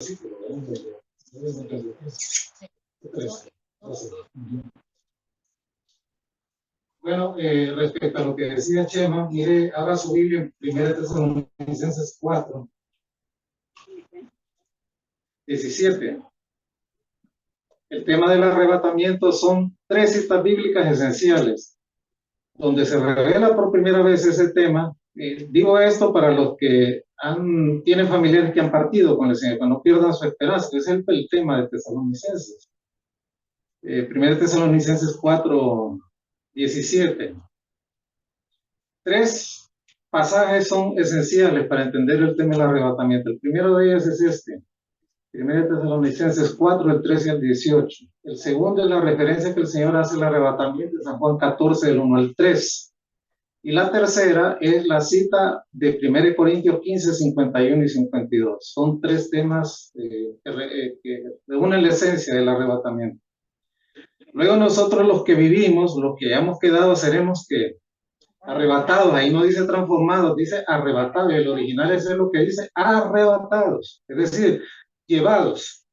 versículo. Bueno, respecto a lo que decía Chema, mire, abra su Biblia en 1 Tesalonicenses 4, 17. El tema del arrebatamiento son 3 citas bíblicas esenciales, donde se revela por primera vez ese tema. Digo esto para los que tienen familiares que han partido con el Señor, que no pierdan su esperanza. Ese es el tema de Tesalonicenses. 1 Tesalonicenses 4, 17. 3 pasajes son esenciales para entender el tema del arrebatamiento. El primero de ellos es este. 1 Tesalonicenses 4, del 13 al 18. El segundo es la referencia que el Señor hace al arrebatamiento de San Juan 14, del 1 al 3. Y la tercera es la cita de 1 Corintios 15, 51 y 52. Son 3 temas que reúnen la esencia del arrebatamiento. Luego nosotros los que vivimos, los que hayamos quedado, seremos que arrebatados. Ahí no dice transformados, dice arrebatados. El original es lo que dice arrebatados. Es decir, llevados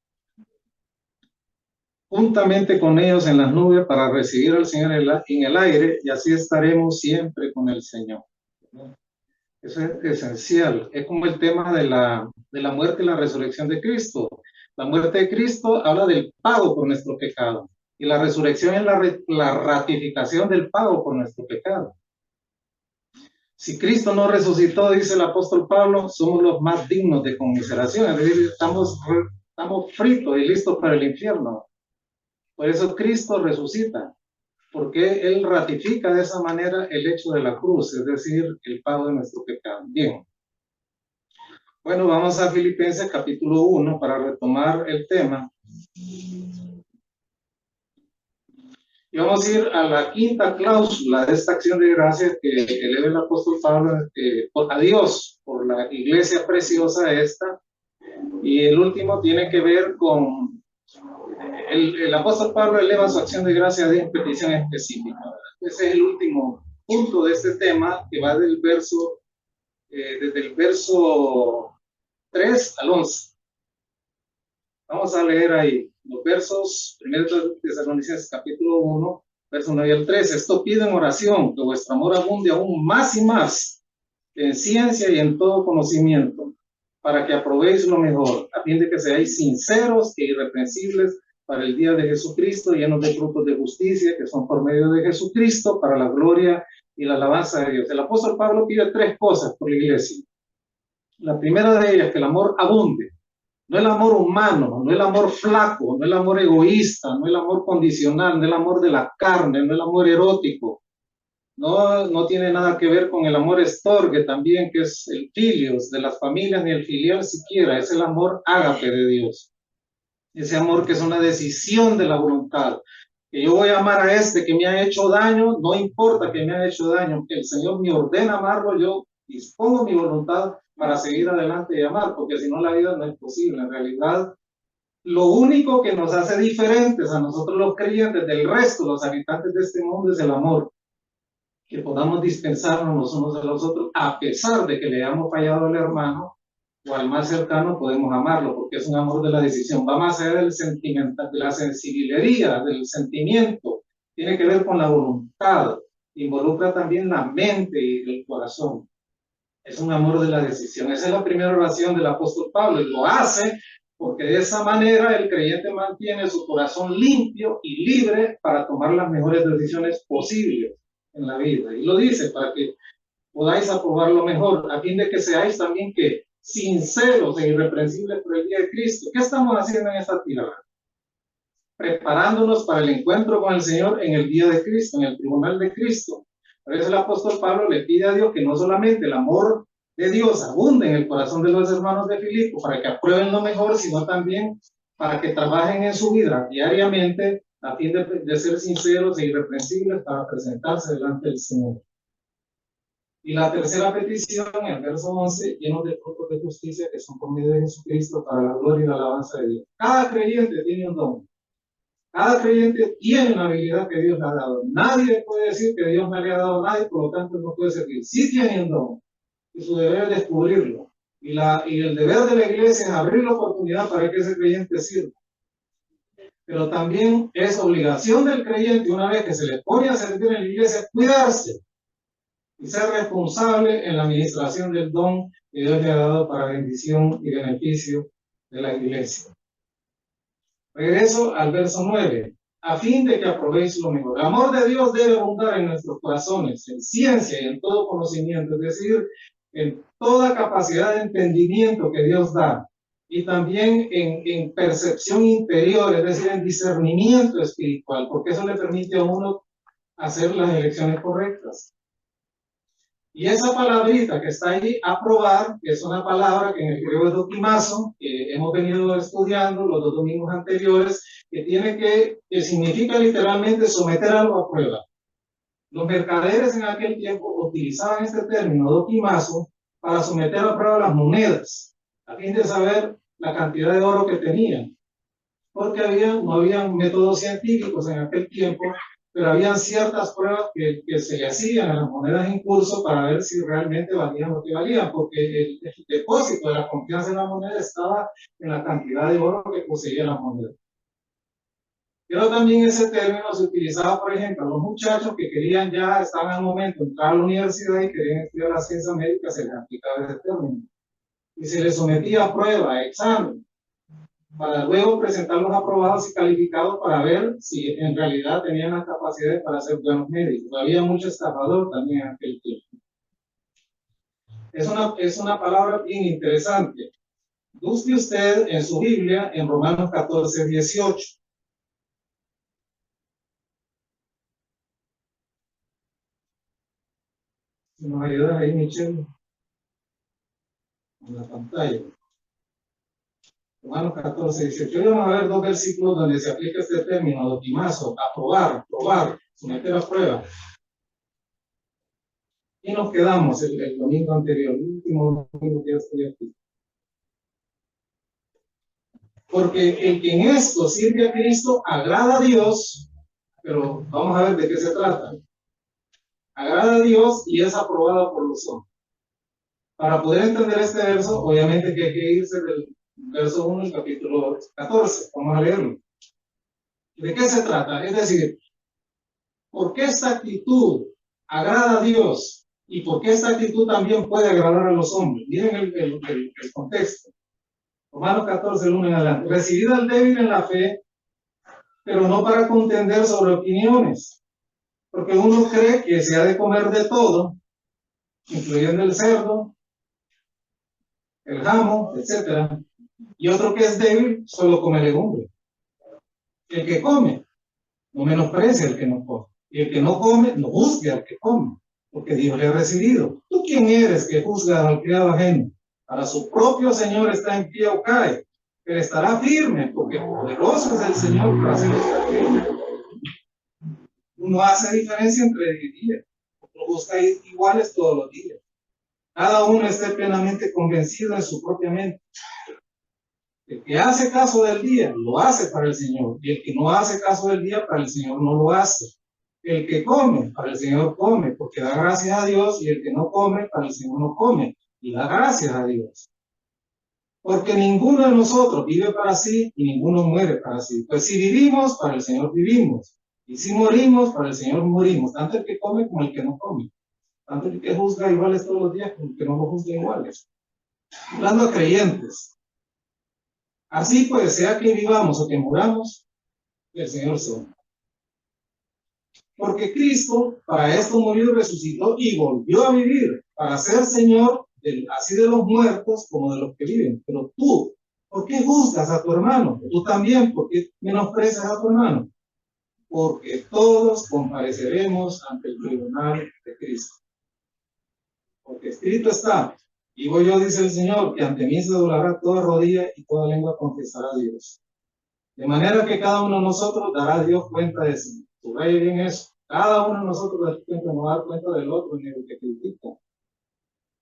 juntamente con ellos en las nubes para recibir al Señor en el aire, y así estaremos siempre con el Señor. Eso es esencial. Es como el tema de la muerte y la resurrección de Cristo. La muerte de Cristo habla del pago por nuestro pecado, y la resurrección es la ratificación del pago por nuestro pecado. Si Cristo no resucitó, dice el apóstol Pablo, somos los más dignos de conmiseración. Es decir, estamos fritos y listos para el infierno. Por eso Cristo resucita, porque Él ratifica de esa manera el hecho de la cruz, es decir, el pago de nuestro pecado. Bien. Bueno, vamos a Filipenses capítulo 1 para retomar el tema. Y vamos a ir a la quinta cláusula de esta acción de gracias que eleva el apóstol Pablo a Dios por la iglesia preciosa esta. Y el último tiene que ver con el apóstol Pablo eleva su acción de gracias a Dios en petición específica. Ese es el último punto de este tema, que va del verso, desde el verso 3 al 11. Vamos a leer ahí los versos, 1 Tesalonicenses capítulo 1, verso 9 al 13. Esto pide en oración, que vuestro amor abunde aún más y más en ciencia y en todo conocimiento, para que aprobéis lo mejor, a fin de que seáis sinceros e irreprensibles para el día de Jesucristo, llenos de frutos de justicia, que son por medio de Jesucristo, para la gloria y la alabanza de Dios. El apóstol Pablo pide 3 cosas por la iglesia. La primera de ellas, que el amor abunde. No el amor humano, no el amor flaco, no el amor egoísta, no el amor condicional, no el amor de la carne, no el amor erótico. No tiene nada que ver con el amor estorgue también, que es el filios de las familias, ni el filial siquiera. Es el amor ágape de Dios. Ese amor que es una decisión de la voluntad. Que yo voy a amar a este que me ha hecho daño, no importa que me haya hecho daño, que el Señor me ordena amarlo, yo dispongo mi voluntad para seguir adelante y amar, porque si no la vida no es posible. En realidad, lo único que nos hace diferentes a nosotros los creyentes del resto, los habitantes de este mundo, es el amor. Que podamos dispensarnos los unos de los otros, a pesar de que le hayamos fallado al hermano o al más cercano, podemos amarlo, porque es un amor de la decisión. Va más allá del sentimiento, de la sensibilidad, del sentimiento. Tiene que ver con la voluntad. Involucra también la mente y el corazón. Es un amor de la decisión. Esa es la primera oración del apóstol Pablo, y lo hace porque de esa manera el creyente mantiene su corazón limpio y libre para tomar las mejores decisiones posibles en la vida. Y lo dice para que podáis aprobar lo mejor, a fin de que seáis también que sinceros e irreprensibles por el día de Cristo. ¿Qué estamos haciendo en esta tierra? Preparándonos para el encuentro con el Señor en el día de Cristo, en el tribunal de Cristo. Por eso el apóstol Pablo le pide a Dios que no solamente el amor de Dios abunde en el corazón de los hermanos de Filipo para que aprueben lo mejor, sino también para que trabajen en su vida diariamente a fin de ser sinceros e irreprensibles para presentarse delante del Señor. Y la tercera petición, en el verso 11, llenos de frutos de justicia que son por medio de Jesucristo para la gloria y la alabanza de Dios. Cada creyente tiene un don. Cada creyente tiene una habilidad que Dios le ha dado. Nadie puede decir que Dios no le ha dado a nadie, por lo tanto no puede servir. Sí tiene un don, y su deber es descubrirlo Y el deber de la iglesia es abrir la oportunidad para que ese creyente sirva. Pero también es obligación del creyente, una vez que se le pone a servir en la iglesia, cuidarse y ser responsable en la administración del don que Dios le ha dado para bendición y beneficio de la iglesia. Regreso al verso 9. A fin de que aprobéis lo mejor. El amor de Dios debe abundar en nuestros corazones, en ciencia y en todo conocimiento, es decir, en toda capacidad de entendimiento que Dios da, y también en percepción interior, es decir, en discernimiento espiritual, porque eso le permite a uno hacer las elecciones correctas. Y esa palabrita que está ahí, aprobar, que es una palabra que en el griego es dokimazo, que hemos venido estudiando los 2 domingos anteriores, que significa literalmente someter algo a prueba. Los mercaderes en aquel tiempo utilizaban este término, dokimazo, para someter a prueba las monedas, a fin de saber la cantidad de oro que tenían. Porque no habían métodos científicos en aquel tiempo, pero habían ciertas pruebas que se le hacían a las monedas en curso para ver si realmente valían lo que valían, porque el depósito de la confianza en la moneda estaba en la cantidad de oro que poseía la moneda. Pero también ese término se utilizaba, por ejemplo, a los muchachos que querían ya, estaban en el momento de entrar a la universidad y querían estudiar la ciencia médica, se les aplicaba ese término. Y se les sometía a prueba, a examen, para luego presentarlos aprobados y calificados para ver si en realidad tenían las capacidades para ser buenos médicos. Había mucho estafador también en aquel tiempo. Es una palabra bien interesante. Busque usted en su Biblia en Romanos 14, 18. Si nos ayudas ahí, Michelle, en la pantalla. Romanos 14, 18. Hoy vamos a ver 2 versículos donde se aplica este término, dokimazo, aprobar, probar, someter a prueba. Y nos quedamos el domingo anterior, el último domingo que yo estoy aquí. Porque el que en esto sirve a Cristo agrada a Dios, pero vamos a ver de qué se trata. Agrada a Dios y es aprobado por los hombres. Para poder entender este verso, obviamente que hay que irse del verso 1 al capítulo 14. Vamos a leerlo. ¿De qué se trata? Es decir, ¿por qué esta actitud agrada a Dios? ¿Y por qué esta actitud también puede agradar a los hombres? Miren el contexto. Romanos 14, 1 en adelante. Recibid al débil en la fe, pero no para contender sobre opiniones. Porque uno cree que se ha de comer de todo, incluyendo el cerdo, el jamón, etc. Y otro que es débil, solo come legumbre. El que come, no menosprecia al que no come. Y el que no come, no juzgue al que come, porque Dios le ha recibido. ¿Tú quién eres que juzgas al criado ajeno? Para su propio Señor está en pie o cae, pero estará firme, porque poderoso es el Señor para hacerlo estar firme. Uno hace diferencia entre días, uno busca iguales todos los días. Cada uno esté plenamente convencido en su propia mente. El que hace caso del día, lo hace para el Señor. Y el que no hace caso del día, para el Señor no lo hace. El que come, para el Señor come, porque da gracias a Dios. Y el que no come, para el Señor no come, y da gracias a Dios. Porque ninguno de nosotros vive para sí y ninguno muere para sí. Pues si vivimos, para el Señor vivimos. Y si morimos, para el Señor morimos. Tanto el que come como el que no come. Tanto el que juzga iguales todos los días como el que no lo juzga iguales. Hablando a creyentes. Así pues, sea que vivamos o que muramos, el Señor somos. Porque Cristo para esto murió y resucitó y volvió a vivir, para ser Señor así de los muertos como de los que viven. Pero tú, ¿por qué juzgas a tu hermano? Tú también, ¿por qué menosprecias a tu hermano? Porque todos compareceremos ante el tribunal de Cristo. Porque escrito está, digo yo, dice el Señor, que ante mí se doblará toda rodilla y toda lengua confesará a Dios. De manera que cada uno de nosotros dará a Dios cuenta de sí. Subraye bien eso. Cada uno de nosotros no va a dar cuenta del otro ni del que critica.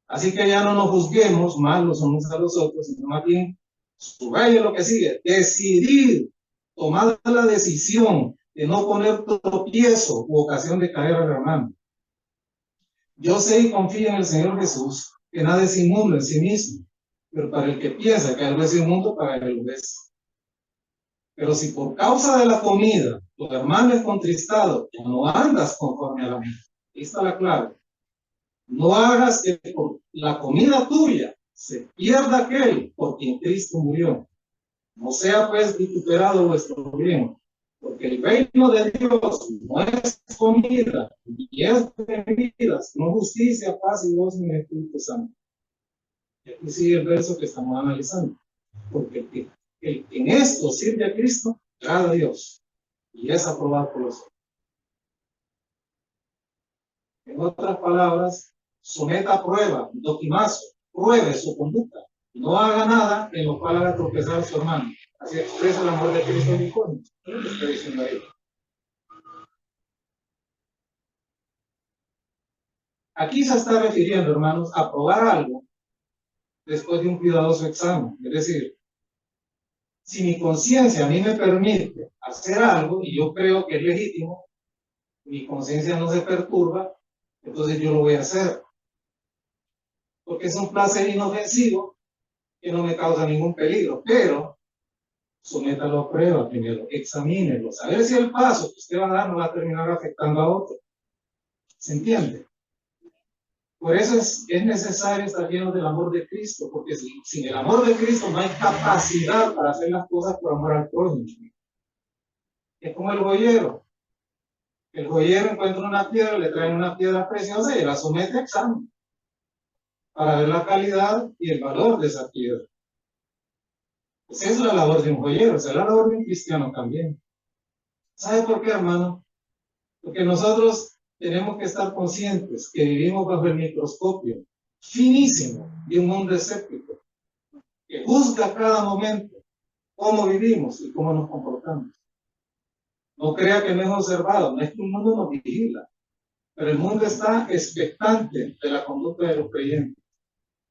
Así que ya no nos juzguemos más los unos a los otros, sino más bien, subraye lo que sigue. Decidir, tomar la decisión de no poner tropiezo u ocasión de caer al hermano. Yo sé y confío en el Señor Jesús, que nada es inmundo en sí mismo. Pero para el que piensa que algo es inmundo, para él lo es. Pero si por causa de la comida tu hermano es contristado, ya no andas conforme a la vida. Ahí está la clave. No hagas que por la comida tuya se pierda aquel por quien Cristo murió. No sea pues vituperado vuestro bien, porque el reino de Dios no es comida, ni es bebida, sino justicia, paz y gozo en el Espíritu Santo. Y aquí sigue el verso que estamos analizando. Porque el que en esto sirve a Cristo, agrada a Dios y es aprobado por los hombres. En otras palabras, someta a prueba, doquimazo, pruebe su conducta. No haga nada en lo cual haga tropezar a su hermano. Así expresa el amor de Cristo en Corinto. ¿Qué es lo que está diciendo ahí? Aquí se está refiriendo, hermanos, a probar algo después de un cuidadoso examen. Es decir, si mi conciencia a mí me permite hacer algo y yo creo que es legítimo, mi conciencia no se perturba, entonces yo lo voy a hacer. Porque es un placer inofensivo que no me causa ningún peligro, pero sométalo a prueba primero, examínelo, a ver si el paso que usted va a dar no va a terminar afectando a otro. ¿Se entiende? Por eso es necesario estar lleno del amor de Cristo, porque sin el amor de Cristo no hay capacidad para hacer las cosas por amor al prójimo. Es como el joyero. El joyero encuentra una piedra, le traen una piedra preciosa y la somete a examen para ver la calidad y el valor de esa piedra. Pues esa es la labor de un joyero, esa es la labor de un cristiano también. ¿Sabe por qué, hermano? Porque nosotros tenemos que estar conscientes que vivimos bajo el microscopio finísimo de un mundo escéptico que juzga cada momento cómo vivimos y cómo nos comportamos. No crea que no es observado, no es que el mundo nos vigila, pero el mundo está expectante de la conducta de los creyentes.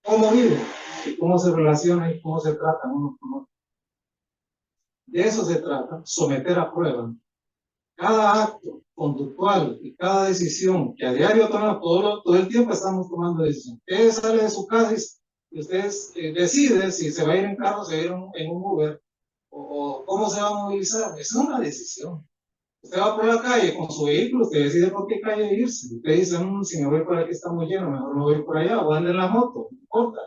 ¿Cómo viven? Y cómo se relacionan y cómo se tratan unos con otros. De eso se trata, someter a prueba cada acto conductual y cada decisión que a diario tomamos, todo el tiempo estamos tomando decisiones. Usted sale de su casa y usted decide si se va a ir en carro, se va a ir en un Uber, o cómo se va a movilizar. Es una decisión. Usted va por la calle con su vehículo, usted decide por qué calle irse. Usted dice, si me voy por aquí está muy lleno, mejor me voy por allá, o ande en la moto, no importa.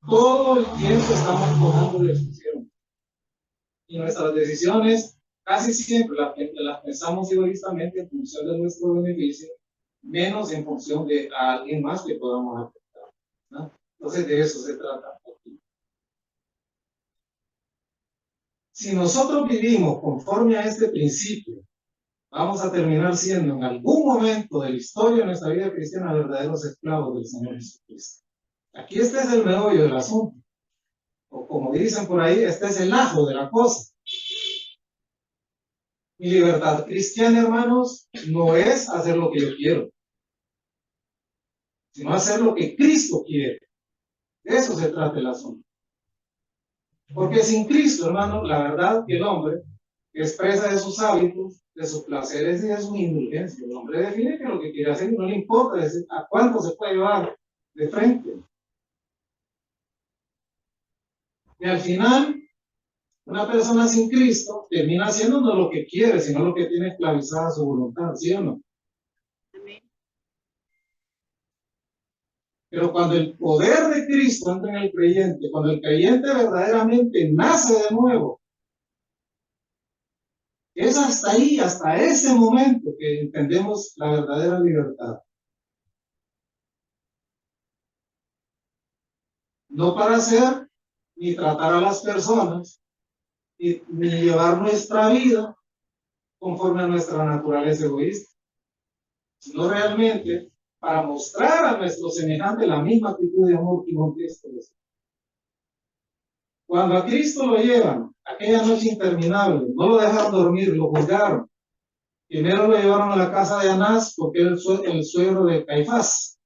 Todo el tiempo estamos tomando decisiones. Y nuestras decisiones casi siempre las pensamos egoístamente en función de nuestro beneficio, menos en función de a alguien más que podamos afectar, ¿no? Entonces de eso se trata aquí. Si nosotros vivimos conforme a este principio, vamos a terminar siendo en algún momento de la historia de nuestra vida cristiana verdaderos esclavos del Señor Jesucristo. Aquí este es el meollo del asunto. O como dicen por ahí, este es el ajo de la cosa. Mi libertad cristiana, hermanos, no es hacer lo que yo quiero, sino hacer lo que Cristo quiere. De eso se trata el asunto. Porque sin Cristo, hermano, la verdad que el hombre expresa de sus hábitos, de sus placeres y de sus indulgencias. El hombre define que lo que quiere hacer y no le importa a cuánto se puede llevar de frente. Y al final, una persona sin Cristo termina haciendo no lo que quiere, sino lo que tiene esclavizada su voluntad, ¿sí o no? Pero cuando el poder de Cristo entra en el creyente, cuando el creyente verdaderamente nace de nuevo, es hasta ahí, hasta ese momento que entendemos la verdadera libertad. No para hacer ni tratar a las personas, ni llevar nuestra vida conforme a nuestra naturaleza egoísta, sino realmente para mostrar a nuestro semejante la misma actitud de amor que con Cristo. Cuando a Cristo lo llevan, aquella noche interminable, no lo dejaron dormir, lo juzgaron. Primero lo llevaron a la casa de Anás porque era el suegro de Caifás.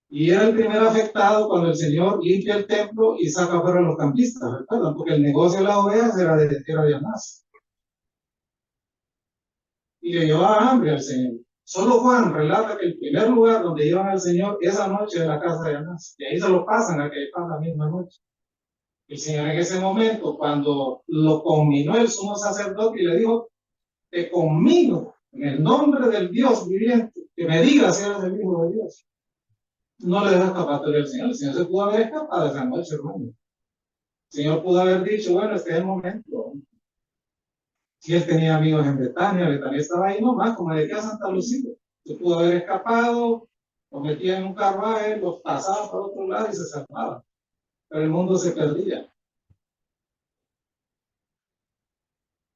Y era el primer afectado cuando el Señor limpia el templo y saca fuera a los campistas, ¿recuerdan? Porque el negocio de las ovejas era de Anás. Y le llevaba hambre al Señor. Solo Juan relata que el primer lugar donde iban al Señor esa noche es la casa de Anás. Y ahí se lo pasan a que pasan la misma noche. El Señor en ese momento, cuando lo conminó el sumo sacerdote y le dijo, te conmino en el nombre del Dios viviente, que me digas si eres el Hijo de Dios. No le deja escapatoria al Señor. El Señor se pudo haber escapado esa noche, hermano. El Señor pudo haber dicho, bueno, este es el momento. Si él tenía amigos en Betania estaba ahí nomás, como decía Santa Lucía. Se pudo haber escapado, lo metía en un carruaje, lo pasaba por otro lado y se salvaba. Pero el mundo se perdía.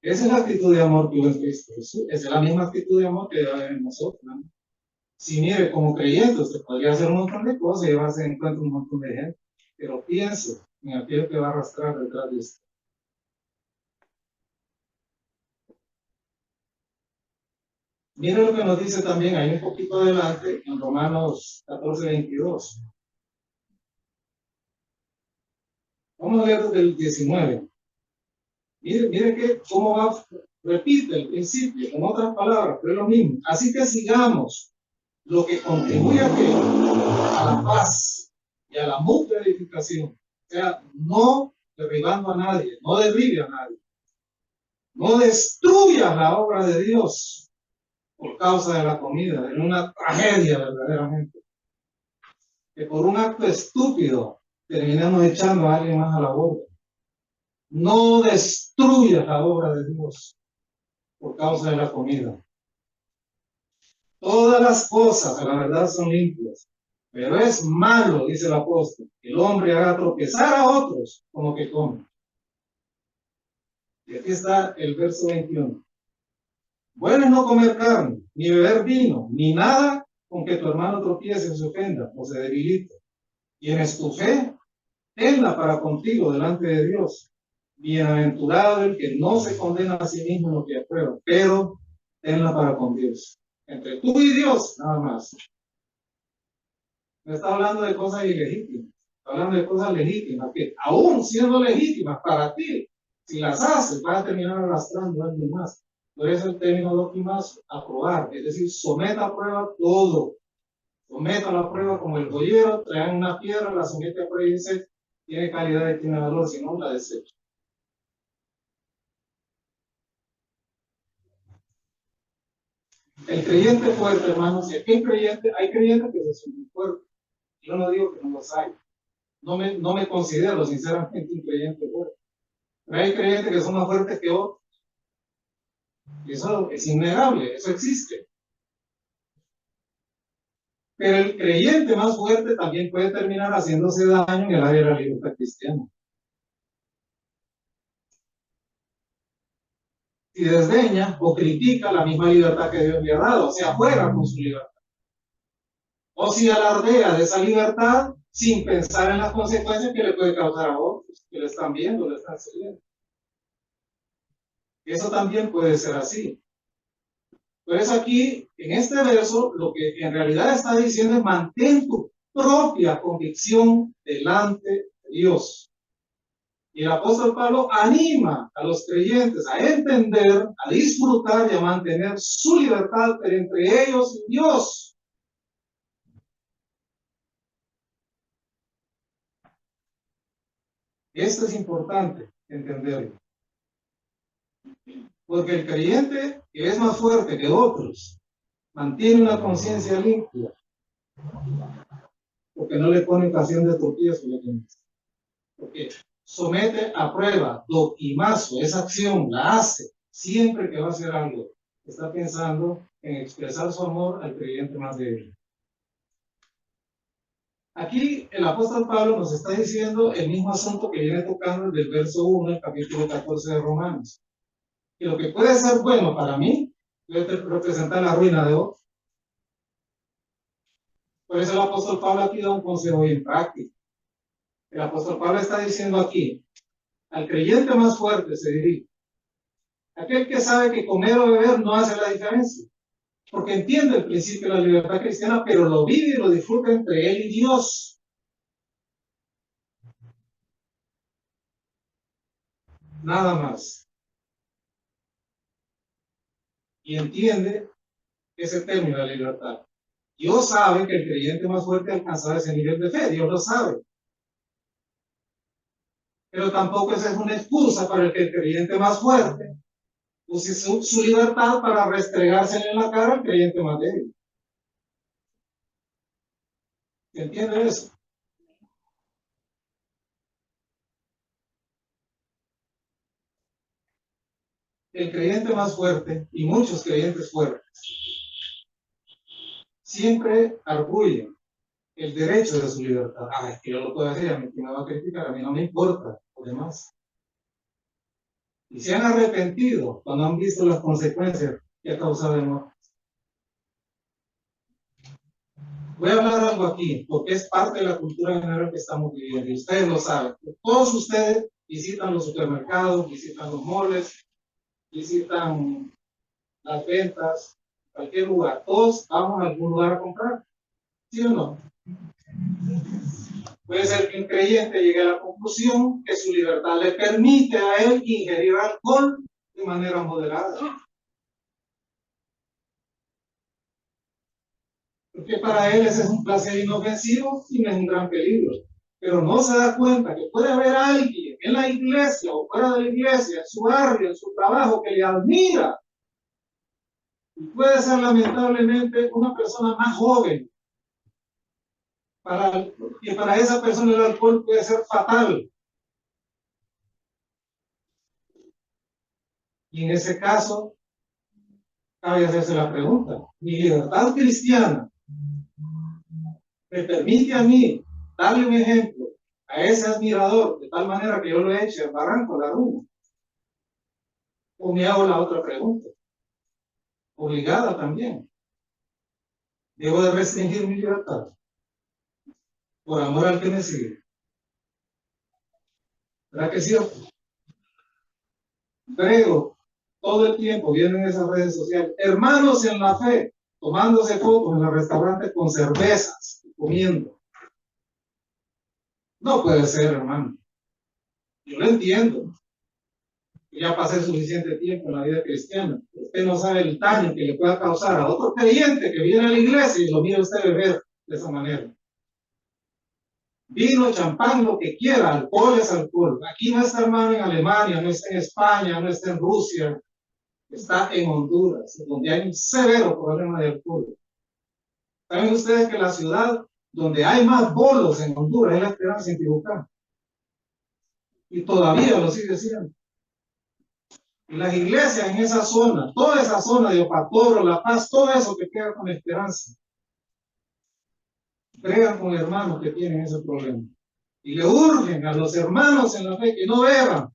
Esa es la actitud de amor que hubo en Cristo Jesús. Esa es la misma actitud de amor que debe haber en nosotros, ¿no? Si mire, como creyente, usted podría hacer un montón de cosas y llevarse en cuenta un montón de gente, pero piense en aquello que va a arrastrar detrás de usted. Mire lo que nos dice también ahí un poquito adelante en Romanos 14:22. Vamos a leer desde el 19. Mire que cómo va, repite el principio, con otras palabras, pero es lo mismo. Así que sigamos lo que contribuye a la paz y a la mutua edificación. O sea, no derribando a nadie, no derribe a nadie. No destruyas la obra de Dios por causa de la comida. Es una tragedia verdaderamente. Que por un acto estúpido terminamos echando a alguien más a la borda. No destruyas la obra de Dios por causa de la comida. Todas las cosas, a la verdad, son limpias. Pero es malo, dice el apóstol, que el hombre haga tropezar a otros como que come. Y aquí está el verso 21. Bueno es no comer carne, ni beber vino, ni nada con que tu hermano tropiece o se ofenda o se debilite. Tienes tu fe, tenla para contigo delante de Dios. Bienaventurado el que no se condena a sí mismo en lo que aprueba, pero tenla para con Dios. Entre tú y Dios, nada más. No está hablando de cosas ilegítimas, está hablando de cosas legítimas, que aún siendo legítimas para ti, si las haces, vas a terminar arrastrando a alguien más. Por eso el término doquimazo, aprobar, es decir, someta a prueba todo. Someta a la prueba como el joyero, traen una piedra, la somete a prueba y dice, tiene calidad y tiene valor, si no, la desecha. El creyente fuerte, hermanos, si aquí hay creyentes que se sienten fuertes. Yo no digo que no los hay. No me considero sinceramente un creyente fuerte. Pero hay creyentes que son más fuertes que otros. Y eso es innegable, eso existe. Pero el creyente más fuerte también puede terminar haciéndose daño en el área de la libertad cristiana. Si desdeña o critica la misma libertad que Dios le ha dado, o sea, juega con su libertad. O si alardea de esa libertad sin pensar en las consecuencias que le puede causar a otros, que le están viendo, le están siguiendo. Eso también puede ser así. Por eso aquí, en este verso, lo que en realidad está diciendo es mantén tu propia convicción delante de Dios. Y el apóstol Pablo anima a los creyentes a entender, a disfrutar y a mantener su libertad, pero entre ellos y Dios. Esto es importante entenderlo. Porque el creyente que es más fuerte que otros mantiene una conciencia limpia, porque no le pone ocasión de tropiezo. Porque somete a prueba, doquimazo, esa acción la hace siempre que va a hacer algo. Está pensando en expresar su amor al creyente más débil. Aquí el apóstol Pablo nos está diciendo el mismo asunto que viene tocando desde el verso 1 del capítulo 14 de Romanos. Que lo que puede ser bueno para mí puede representar la ruina de otro. Por eso el apóstol Pablo aquí da un consejo bien práctico. El apóstol Pablo está diciendo aquí, al creyente más fuerte se dirige. Aquel que sabe que comer o beber no hace la diferencia, porque entiende el principio de la libertad cristiana, pero lo vive y lo disfruta entre él y Dios. Nada más. Y entiende ese término de libertad. Dios sabe que el creyente más fuerte alcanzará ese nivel de fe, Dios lo sabe. Pero tampoco esa es una excusa para el que el creyente más fuerte use su libertad para restregársele en la cara al creyente más débil. ¿Se entiende eso? El creyente más fuerte y muchos creyentes fuertes siempre arguyen el derecho de su libertad. Ah, es que yo lo puedo hacer, a mí que me va a criticar, a mí no me importa, además. Y se han arrepentido cuando han visto las consecuencias que ha causado el muerte. Voy a hablar algo aquí, porque es parte de la cultura general que estamos viviendo, y ustedes lo saben. Todos ustedes visitan los supermercados, visitan los moles, visitan las ventas, cualquier lugar. Todos vamos a algún lugar a comprar, ¿sí o no? Puede ser que un creyente llegue a la conclusión que su libertad le permite a él ingerir alcohol de manera moderada. Porque para él ese es un placer inofensivo y no es un gran peligro. Pero no se da cuenta que puede haber alguien en la iglesia o fuera de la iglesia, en su barrio, en su trabajo, que le admira. Y puede ser lamentablemente una persona más joven. Y para esa persona el alcohol puede ser fatal. Y en ese caso, cabe hacerse la pregunta, ¿mi libertad cristiana me permite a mí darle un ejemplo a ese admirador de tal manera que yo lo eche al barranco, la rumba? O me hago la otra pregunta, obligada también. ¿Debo de restringir mi libertad por amor al que me sigue? ¿Verdad que es cierto? Creo, todo el tiempo vienen esas redes sociales, hermanos en la fe, tomándose fotos en los restaurantes con cervezas, comiendo. No puede ser, hermano. Yo lo entiendo. Ya pasé suficiente tiempo en la vida cristiana. Usted no sabe el daño que le pueda causar a otro creyente que viene a la iglesia y lo mira usted beber de esa manera. Vino, champán, lo que quiera, alcohol es alcohol. Aquí no está, hermano, en Alemania, no está en España, no está en Rusia, está en Honduras, donde hay un severo problema de alcohol. ¿Saben ustedes que la ciudad donde hay más bolos en Honduras es La Esperanza, en Tibucán? Y todavía lo sigue siendo. Y las iglesias en esa zona, toda esa zona de Opatoro, La Paz, todo eso que queda con Esperanza, bregan con hermanos que tienen ese problema. Y le urgen a los hermanos en la fe que no beban,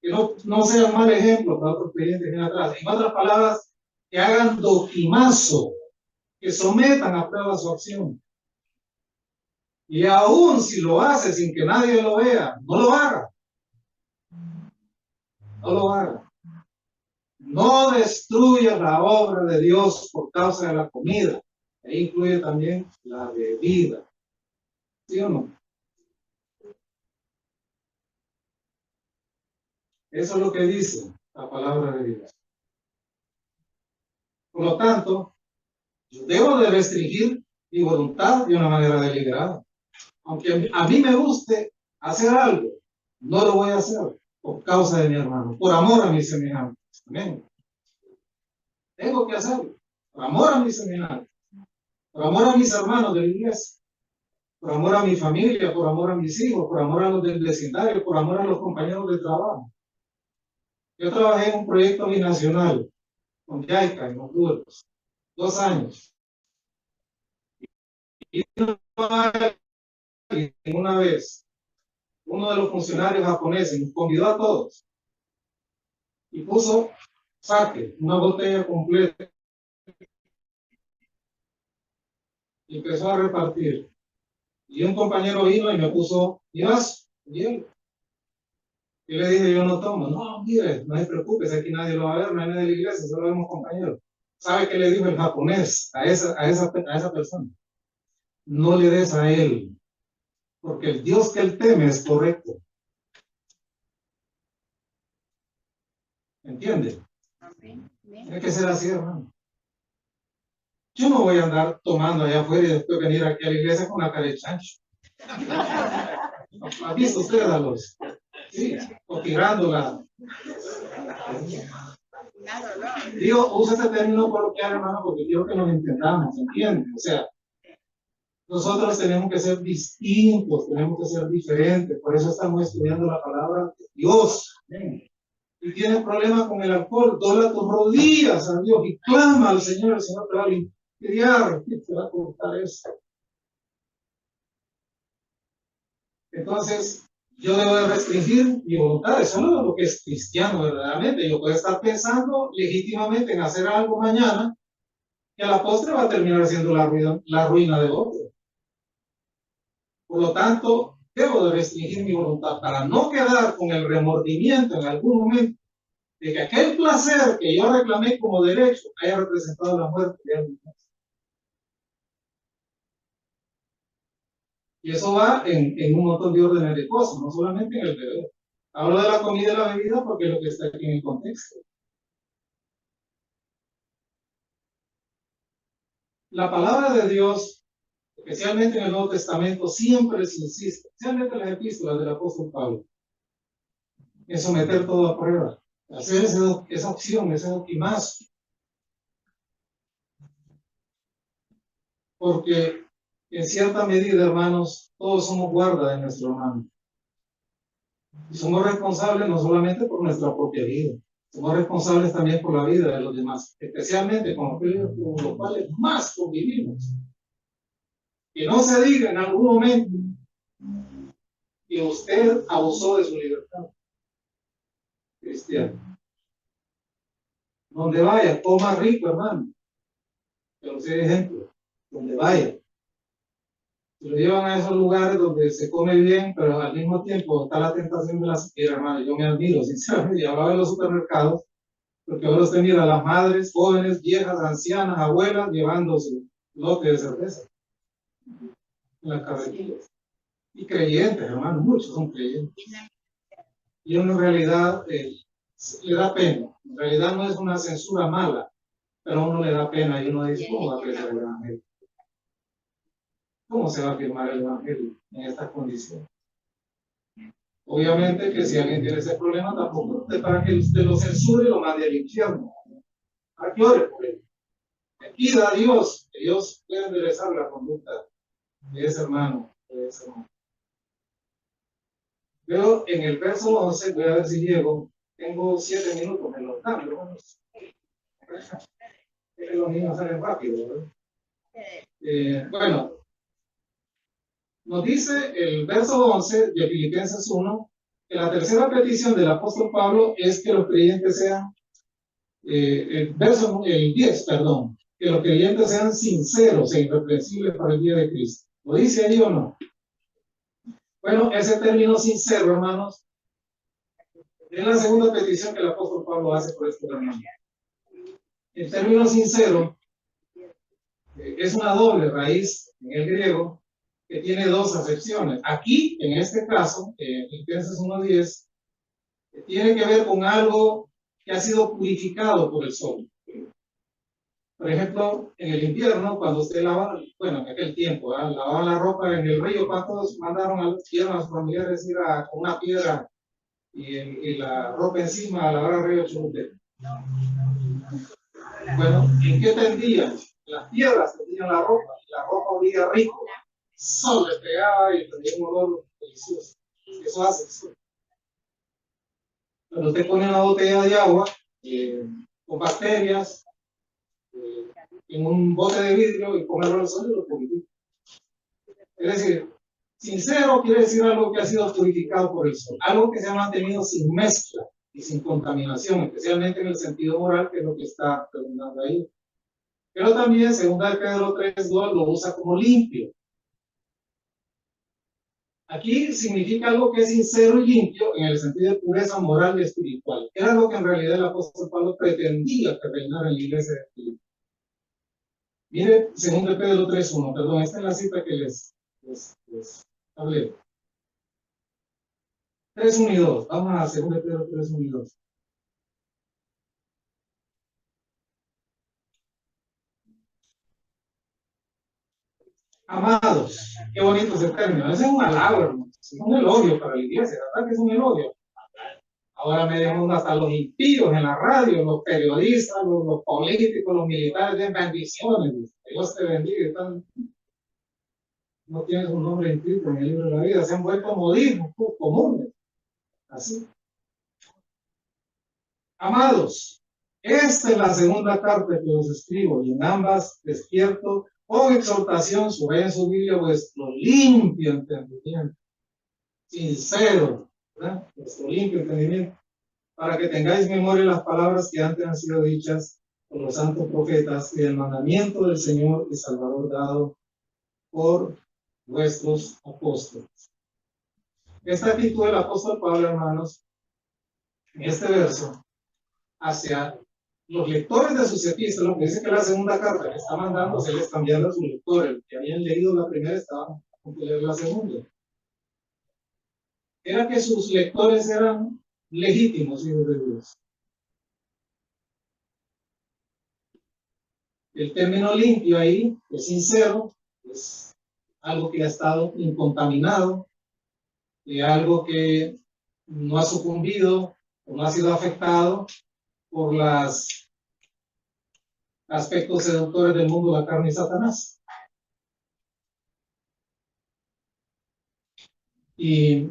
que no sean mal ejemplo para otros creyentes que vienen atrás. En otras palabras, que hagan doquimazo, que sometan a prueba su acción. Y aún si lo hace sin que nadie lo vea, no lo haga. No lo haga. No destruya la obra de Dios por causa de la comida. E incluye también la bebida. ¿Sí o no? Eso es lo que dice la palabra de Dios. Por lo tanto, yo debo de restringir mi voluntad de una manera deliberada. Aunque a mí me guste hacer algo, no lo voy a hacer por causa de mi hermano, por amor a mis semejantes. Amén. Tengo que hacerlo, por amor a mis semejantes, por amor a mis hermanos de la iglesia, por amor a mi familia, por amor a mis hijos, por amor a los del vecindario, por amor a los compañeros de trabajo. Yo trabajé en un proyecto binacional con JICA en Honduras, 2 años. Y una vez, uno de los funcionarios japoneses nos convidó a todos y puso saque, una botella completa, y empezó a repartir. Y un compañero vino y me puso hielo. Y le dije, yo no tomo. No, mire, no se preocupe, aquí nadie lo va a ver, no hay nadie de la iglesia, solo vemos compañeros. ¿Sabe qué le dijo el japonés a esa persona? No le des a él, porque el Dios que él teme es correcto. ¿Entiende? Tiene que ser así, hermano. Yo no voy a andar tomando allá afuera y después venir aquí a la iglesia con la cara de chancho. ¿Ha visto usted a los? Sí, o tirándola. Digo, usa este término coloquial, hermano, porque quiero que nos entendamos, ¿entiendes? O sea, nosotros tenemos que ser distintos, tenemos que ser diferentes, por eso estamos estudiando la palabra de Dios. Y tienes problemas con el alcohol, dobla tus rodillas a Dios y clama al Señor, el Señor te va a limpiar, te va a cortar eso. Entonces, yo debo de restringir mi voluntad, eso no es lo que es cristiano verdaderamente. Yo puedo estar pensando legítimamente en hacer algo mañana, que a la postre va a terminar siendo la ruina de otro. Por lo tanto, debo de restringir mi voluntad para no quedar con el remordimiento en algún momento de que aquel placer que yo reclamé como derecho haya representado la muerte de alguien más. Y eso va en un montón de órdenes de cosas, no solamente en el beber. Hablo de la comida y la bebida porque es lo que está aquí en el contexto. La palabra de Dios, especialmente en el Nuevo Testamento, siempre se insiste, especialmente en las epístolas del apóstol Pablo, en someter todo a prueba, hacer esa opción, ese doquimazo. Porque en cierta medida, hermanos, todos somos guarda de nuestro hermano. Y somos responsables no solamente por nuestra propia vida, somos responsables también por la vida de los demás, especialmente con aquellos con los cuales más convivimos. Que no se diga en algún momento que usted abusó de su libertad cristiana. Donde vaya, coma rico, hermano. Pero sí, ejemplo, donde vaya. Se lo llevan a esos lugares donde se come bien, pero al mismo tiempo está la tentación de la sequía, hermano. Yo me admiro, sinceramente, y hablaba de los supermercados, porque ahora usted mira a las madres, jóvenes, viejas, ancianas, abuelas, llevando su lote de cerveza en las carretillas. Y creyentes, hermano, muchos son creyentes. Y uno en realidad le da pena. En realidad no es una censura mala, pero a uno le da pena y uno dice, ¿cómo va a crecer el evangelio? ¿Cómo se va a firmar el evangelio en estas condiciones? Obviamente que si alguien tiene ese problema, tampoco es para que usted lo censure y lo mande al infierno. ¿A qué ore por él? Pida a Dios, que Dios pueda enderezar la conducta de ese hermano, de ese hermano. Pero en el verso 11, voy a ver si llego, tengo 7 minutos, me los dan, hermanos. Los niños salen rápido, ¿verdad? Bueno, nos dice el verso 11 de Filipenses 1, que la tercera petición del apóstol Pablo es que los creyentes sean, el 10, perdón, que los creyentes sean sinceros e irreprensibles para el día de Cristo. ¿Lo dice ahí o no? Bueno, ese término sincero, hermanos, es la segunda petición que el apóstol Pablo hace por este hermano. El término sincero es una doble raíz en el griego que tiene dos acepciones. Aquí, en este caso, en Filipenses 1:10, tiene que ver con algo que ha sido purificado por el sol. Por ejemplo, en el invierno, cuando usted lava, bueno, en aquel tiempo, lavaba la ropa en el río, ¿cuántos mandaron a los familiares ir con una piedra y la ropa encima a lavar al río Churutero? Bueno, ¿en qué tendían? Las piedras tendían la ropa olía rico, el sol le pegaba y tenía un olor delicioso. Eso hace el sol. Cuando usted pone una botella de agua con bacterias en un bote de vidrio y ponerlo al sol y lo purifica. Es decir, sincero quiere decir algo que ha sido purificado por el sol, algo que se ha mantenido sin mezcla y sin contaminación, especialmente en el sentido moral, que es lo que está preguntando ahí. Pero también, según Pedro 3:2, lo usa como limpio. Aquí significa algo que es sincero y limpio en el sentido de pureza moral y espiritual. Era lo que en realidad el apóstol Pablo pretendía que reinara en la iglesia de Filipo. Mire, según Pedro 3:1, perdón, esta es la cita que les hablé. 3:1 y 2, vamos a 2 Pedro 3:1 y 2. Amados, qué bonito ese término. Ese es un halago, hermano. Es un elogio para la iglesia, ¿verdad que es un elogio? Ahora me dejan hasta los impíos en la radio, los periodistas, los políticos, los militares, den bendiciones. Dios te bendiga. No tienen su nombre inscrito en el libro de la vida. Se han vuelto modismos comunes. Así. Amados, esta es la segunda carta que os escribo, y en ambas despierto con exhortación sobre en su Biblia vuestro limpio entendimiento, sincero, ¿verdad? Vuestro limpio entendimiento, para que tengáis memoria de las palabras que antes han sido dichas por los santos profetas y del mandamiento del Señor y Salvador dado por vuestros apóstoles. Esta actitud del apóstol Pablo, hermanos, en este verso, hacia los lectores de sus epístolas, que dice que la segunda carta que está mandando se les cambiando a sus lectores, los que habían leído la primera estaban a punto de leer la segunda. Era que sus lectores eran legítimos hijos de Dios. El término limpio ahí es sincero, es algo que ha estado incontaminado, es algo que no ha sucumbido o no ha sido afectado por los aspectos seductores del mundo, la carne y Satanás. Y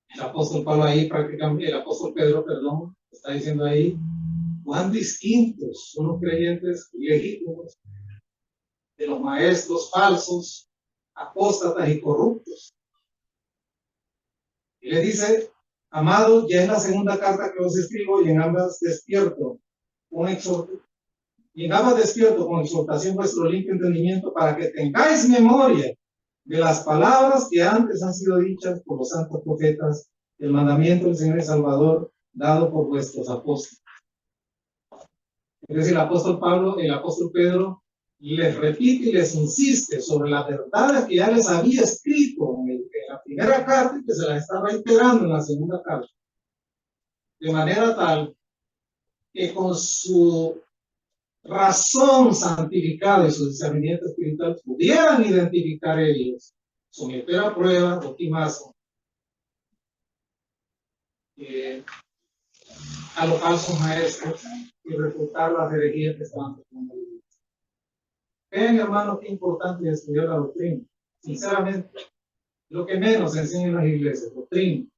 el apóstol Pablo ahí prácticamente, el apóstol Pedro, perdón, está diciendo ahí cuán distintos son los creyentes legítimos de los maestros falsos, apóstatas y corruptos. Y le dice, amados, ya es la segunda carta que os escribo y en ambas despierto con exhortación vuestro limpio entendimiento para que tengáis memoria de las palabras que antes han sido dichas por los santos profetas, el mandamiento del Señor y Salvador dado por vuestros apóstoles. Es decir, el apóstol Pablo, el apóstol Pedro les repite y les insiste sobre la verdad que ya les había escrito en la primera carta y que se la está reiterando en la segunda carta. De manera tal que con su razón santificada y su discernimiento espiritual pudieran identificar ellos, someter a prueba, doquimazo, a los falsos maestros y refutar las herejías que estaban tocando. Vean, hermanos, qué importante es estudiar la doctrina. Sinceramente, lo que menos se enseña en las iglesias, doctrina.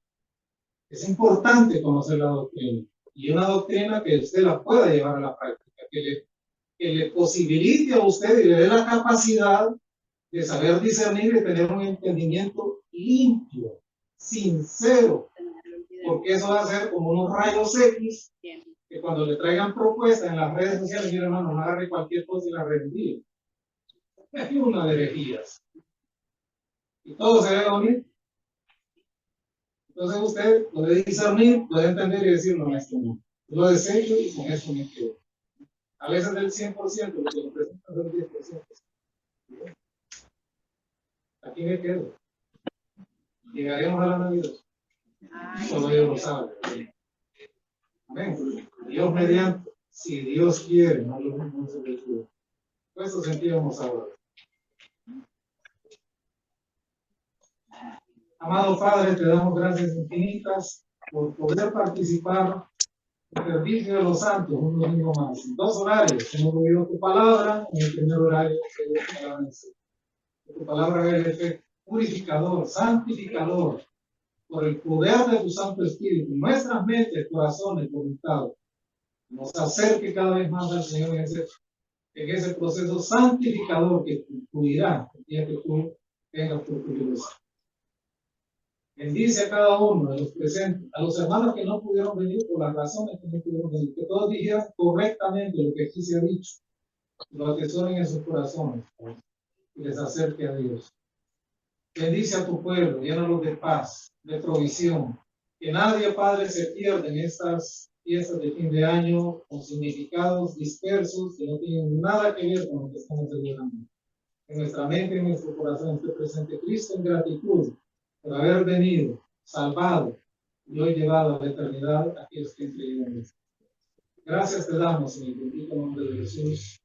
Es importante conocer la doctrina. Y una doctrina que usted la pueda llevar a la práctica, que le posibilite a usted y le dé la capacidad de saber discernir y tener un entendimiento limpio, sincero, porque eso va a ser como unos rayos X que cuando le traigan propuestas en las redes sociales, mira, hermano, no agarre cualquier cosa y la reenvíe. Es una de herejías. Y todo se ve lo mismo. Entonces usted puede discernir, puede entender y decir, no, esto no. Yo lo desecho y con esto me quedo. A veces del 100%, lo que lo presenta del 10%. Aquí me quedo. Llegaremos a la Navidad. Solo Dios lo sabe. Amén. Dios mediante, si Dios quiere, no lo mismo se le quiere. Por eso sentíamos ahora. Amado Padre, te damos gracias infinitas por poder participar en el servicio de los santos un domingo más. En 2 horarios hemos oído tu palabra, en el primer horario tu palabra es el efecto purificador, santificador, por el poder de tu Santo Espíritu, nuestras mentes, corazones, voluntad, nos acerque cada vez más al Señor en ese proceso santificador que concluirá el día que tú tengas por tu luz. Bendice a cada uno de los presentes, a los hermanos que no pudieron venir por las razones que no pudieron venir, que todos dijeran correctamente lo que aquí se ha dicho, lo atesoren en sus corazones y les acerque a Dios. Bendice a tu pueblo, llénalos de paz, de provisión. Que nadie, Padre, se pierda en estas fiestas de fin de año con significados dispersos que no tienen nada que ver con lo que estamos celebrando. En nuestra mente y en nuestro corazón esté presente Cristo en gratitud por haber venido, salvado y hoy llevado a la eternidad a aquellos que han creído en él. Gracias te damos en el bendito nombre de Jesús.